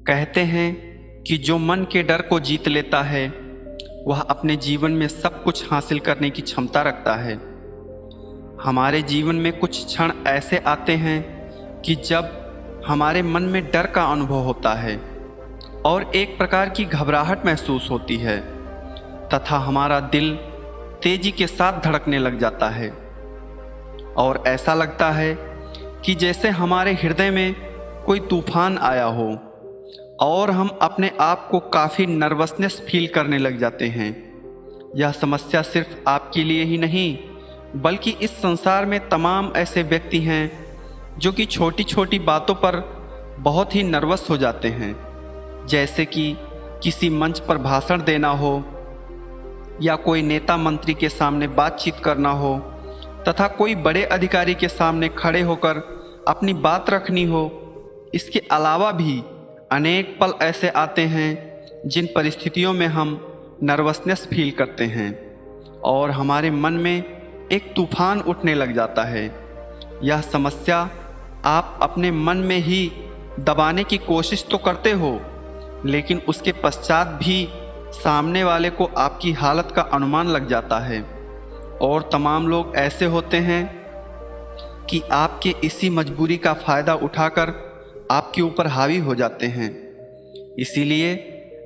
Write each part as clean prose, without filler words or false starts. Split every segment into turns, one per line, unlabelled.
कहते हैं कि जो मन के डर को जीत लेता है वह अपने जीवन में सब कुछ हासिल करने की क्षमता रखता है। हमारे जीवन में कुछ क्षण ऐसे आते हैं कि जब हमारे मन में डर का अनुभव होता है और एक प्रकार की घबराहट महसूस होती है तथा हमारा दिल तेजी के साथ धड़कने लग जाता है और ऐसा लगता है कि जैसे हमारे हृदय में कोई तूफान आया हो और हम अपने आप को काफ़ी नर्वसनेस फील करने लग जाते हैं। यह समस्या सिर्फ आपके लिए ही नहीं बल्कि इस संसार में तमाम ऐसे व्यक्ति हैं जो कि छोटी छोटी बातों पर बहुत ही नर्वस हो जाते हैं, जैसे कि किसी मंच पर भाषण देना हो या कोई नेता मंत्री के सामने बातचीत करना हो तथा कोई बड़े अधिकारी के सामने खड़े होकर अपनी बात रखनी हो। इसके अलावा भी अनेक पल ऐसे आते हैं जिन परिस्थितियों में हम नर्वसनेस फील करते हैं और हमारे मन में एक तूफान उठने लग जाता है। यह समस्या आप अपने मन में ही दबाने की कोशिश तो करते हो, लेकिन उसके पश्चात भी सामने वाले को आपकी हालत का अनुमान लग जाता है और तमाम लोग ऐसे होते हैं कि आपके इसी मजबूरी का फ़ायदा उठाकर आपके ऊपर हावी हो जाते हैं। इसीलिए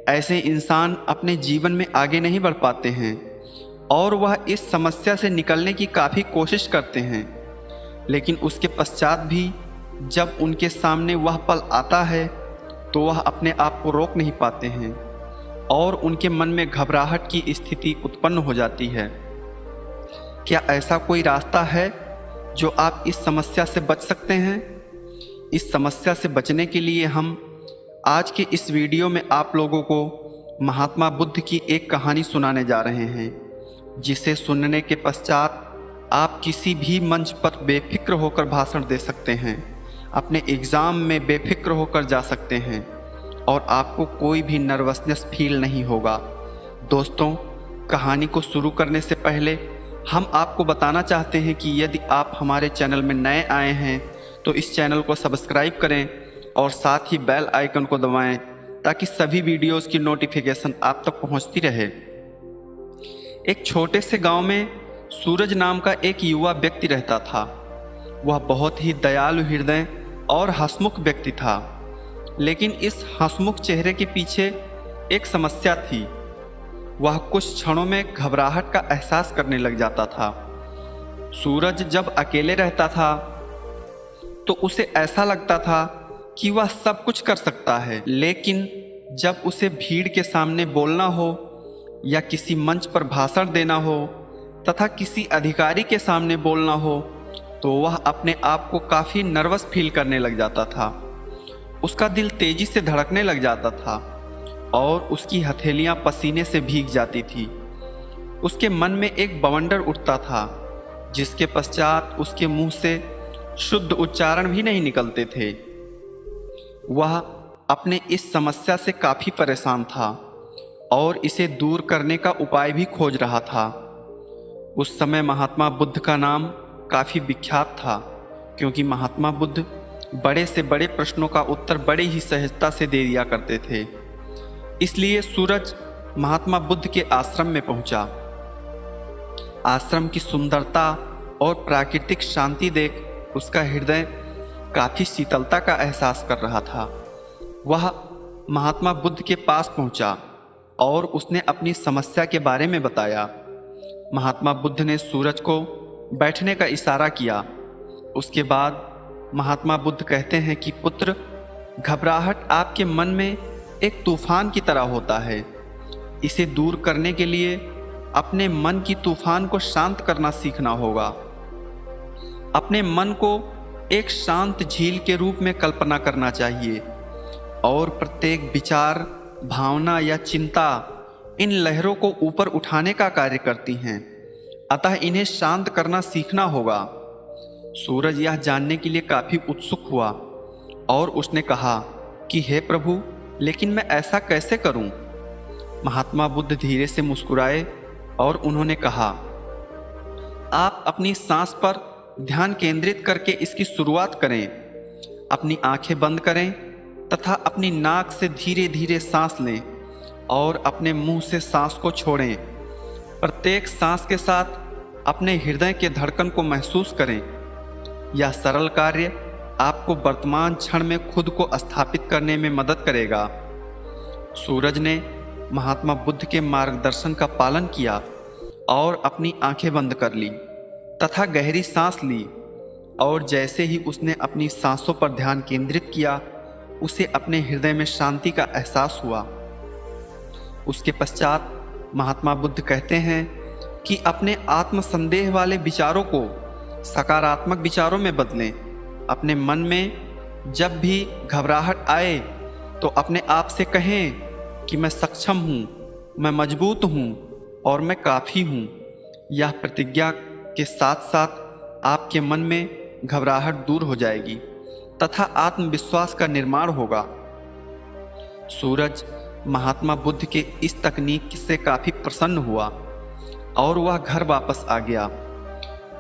ऐसे इंसान अपने जीवन में आगे नहीं बढ़ पाते हैं और वह इस समस्या से निकलने की काफ़ी कोशिश करते हैं, लेकिन उसके पश्चात भी जब उनके सामने वह पल आता है तो वह अपने आप को रोक नहीं पाते हैं और उनके मन में घबराहट की स्थिति उत्पन्न हो जाती है। क्या ऐसा कोई रास्ता है जो आप इस समस्या से बच सकते हैं? इस समस्या से बचने के लिए हम आज के इस वीडियो में आप लोगों को महात्मा बुद्ध की एक कहानी सुनाने जा रहे हैं, जिसे सुनने के पश्चात आप किसी भी मंच पर बेफिक्र होकर भाषण दे सकते हैं, अपने एग्ज़ाम में बेफिक्र होकर जा सकते हैं और आपको कोई भी नर्वसनेस फील नहीं होगा। दोस्तों, कहानी को शुरू करने से पहले हम आपको बताना चाहते हैं कि यदि आप हमारे चैनल में नए आए हैं तो इस चैनल को सब्सक्राइब करें और साथ ही बेल आइकन को दबाएं ताकि सभी वीडियोस की नोटिफिकेशन आप तक पहुंचती रहे। एक छोटे से गांव में सूरज नाम का एक युवा व्यक्ति रहता था। वह बहुत ही दयालु हृदय और हंसमुख व्यक्ति था, लेकिन इस हंसमुख चेहरे के पीछे एक समस्या थी। वह कुछ क्षणों में घबराहट का एहसास करने लग जाता था। सूरज जब अकेले रहता था तो उसे ऐसा लगता था कि वह सब कुछ कर सकता है, लेकिन जब उसे भीड़ के सामने बोलना हो या किसी मंच पर भाषण देना हो तथा किसी अधिकारी के सामने बोलना हो तो वह अपने आप को काफ़ी नर्वस फील करने लग जाता था। उसका दिल तेजी से धड़कने लग जाता था और उसकी हथेलियां पसीने से भीग जाती थी। उसके मन में एक बवंडर उठता था जिसके पश्चात उसके मुंह से शुद्ध उच्चारण भी नहीं निकलते थे। वह अपने इस समस्या से काफ़ी परेशान था और इसे दूर करने का उपाय भी खोज रहा था। उस समय महात्मा बुद्ध का नाम काफ़ी विख्यात था, क्योंकि महात्मा बुद्ध बड़े से बड़े प्रश्नों का उत्तर बड़े ही सहजता से दे दिया करते थे। इसलिए सूरज महात्मा बुद्ध के आश्रम में पहुंचा। आश्रम की सुंदरता और प्राकृतिक शांति देख उसका हृदय काफ़ी शीतलता का एहसास कर रहा था। वह महात्मा बुद्ध के पास पहुंचा और उसने अपनी समस्या के बारे में बताया। महात्मा बुद्ध ने सूरज को बैठने का इशारा किया। उसके बाद महात्मा बुद्ध कहते हैं कि पुत्र, घबराहट आपके मन में एक तूफान की तरह होता है। इसे दूर करने के लिए अपने मन की तूफान को शांत करना सीखना होगा। अपने मन को एक शांत झील के रूप में कल्पना करना चाहिए और प्रत्येक विचार, भावना या चिंता इन लहरों को ऊपर उठाने का कार्य करती हैं, अतः इन्हें शांत करना सीखना होगा। सूरज यह जानने के लिए काफ़ी उत्सुक हुआ और उसने कहा कि हे प्रभु, लेकिन मैं ऐसा कैसे करूं? महात्मा बुद्ध धीरे से मुस्कुराए और उन्होंने कहा, आप अपनी सांस पर ध्यान केंद्रित करके इसकी शुरुआत करें। अपनी आंखें बंद करें तथा अपनी नाक से धीरे धीरे सांस लें और अपने मुंह से सांस को छोड़ें। प्रत्येक सांस के साथ अपने हृदय के धड़कन को महसूस करें। यह सरल कार्य आपको वर्तमान क्षण में खुद को स्थापित करने में मदद करेगा। सूरज ने महात्मा बुद्ध के मार्गदर्शन का पालन किया और अपनी आंखें बंद कर ली तथा गहरी सांस ली, और जैसे ही उसने अपनी सांसों पर ध्यान केंद्रित किया, उसे अपने हृदय में शांति का एहसास हुआ। उसके पश्चात महात्मा बुद्ध कहते हैं कि अपने आत्मसंदेह वाले विचारों को सकारात्मक विचारों में बदलें। अपने मन में जब भी घबराहट आए तो अपने आप से कहें कि मैं सक्षम हूँ, मैं मजबूत हूँ और मैं काफ़ी हूँ। यह प्रतिज्ञा के साथ साथ आपके मन में घबराहट दूर हो जाएगी तथा आत्मविश्वास का निर्माण होगा। सूरज महात्मा बुद्ध के इस तकनीक से काफ़ी प्रसन्न हुआ और वह घर वापस आ गया।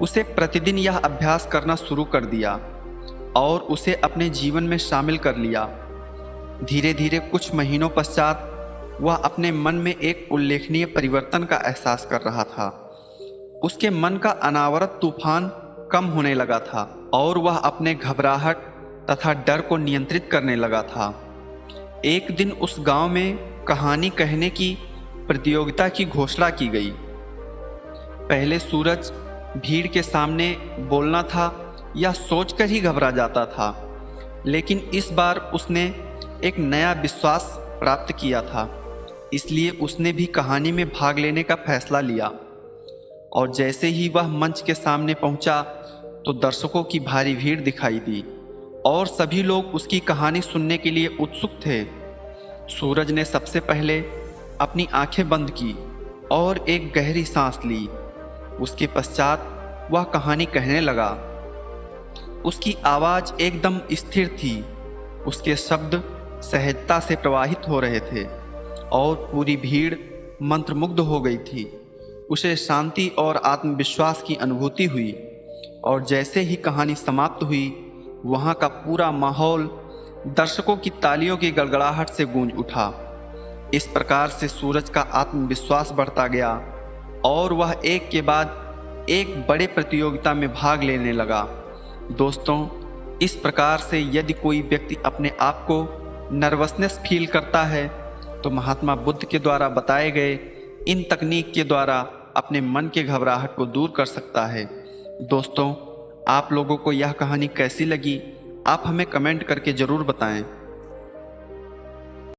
उसे प्रतिदिन यह अभ्यास करना शुरू कर दिया और उसे अपने जीवन में शामिल कर लिया। धीरे धीरे कुछ महीनों पश्चात वह अपने मन में एक उल्लेखनीय परिवर्तन का एहसास कर रहा था। उसके मन का अनावरत तूफान कम होने लगा था और वह अपने घबराहट तथा डर को नियंत्रित करने लगा था। एक दिन उस गांव में कहानी कहने की प्रतियोगिता की घोषणा की गई। पहले सूरज भीड़ के सामने बोलना था यह सोचकर ही घबरा जाता था, लेकिन इस बार उसने एक नया विश्वास प्राप्त किया था, इसलिए उसने भी कहानी में भाग लेने का फैसला लिया। और जैसे ही वह मंच के सामने पहुंचा तो दर्शकों की भारी भीड़ दिखाई दी और सभी लोग उसकी कहानी सुनने के लिए उत्सुक थे। सूरज ने सबसे पहले अपनी आंखें बंद की और एक गहरी सांस ली। उसके पश्चात वह कहानी कहने लगा। उसकी आवाज़ एकदम स्थिर थी, उसके शब्द सहजता से प्रवाहित हो रहे थे और पूरी भीड़ मंत्रमुग्ध हो गई थी। उसे शांति और आत्मविश्वास की अनुभूति हुई और जैसे ही कहानी समाप्त हुई, वहाँ का पूरा माहौल दर्शकों की तालियों की गड़गड़ाहट से गूंज उठा। इस प्रकार से सूरज का आत्मविश्वास बढ़ता गया और वह एक के बाद एक बड़े प्रतियोगिता में भाग लेने लगा। दोस्तों, इस प्रकार से यदि कोई व्यक्ति अपने आप को नर्वसनेस फील करता है तो महात्मा बुद्ध के द्वारा बताए गए इन तकनीक के द्वारा अपने मन के घबराहट को दूर कर सकता है। दोस्तों, आप लोगों को यह कहानी कैसी लगी, आप हमें कमेंट करके ज़रूर बताएं।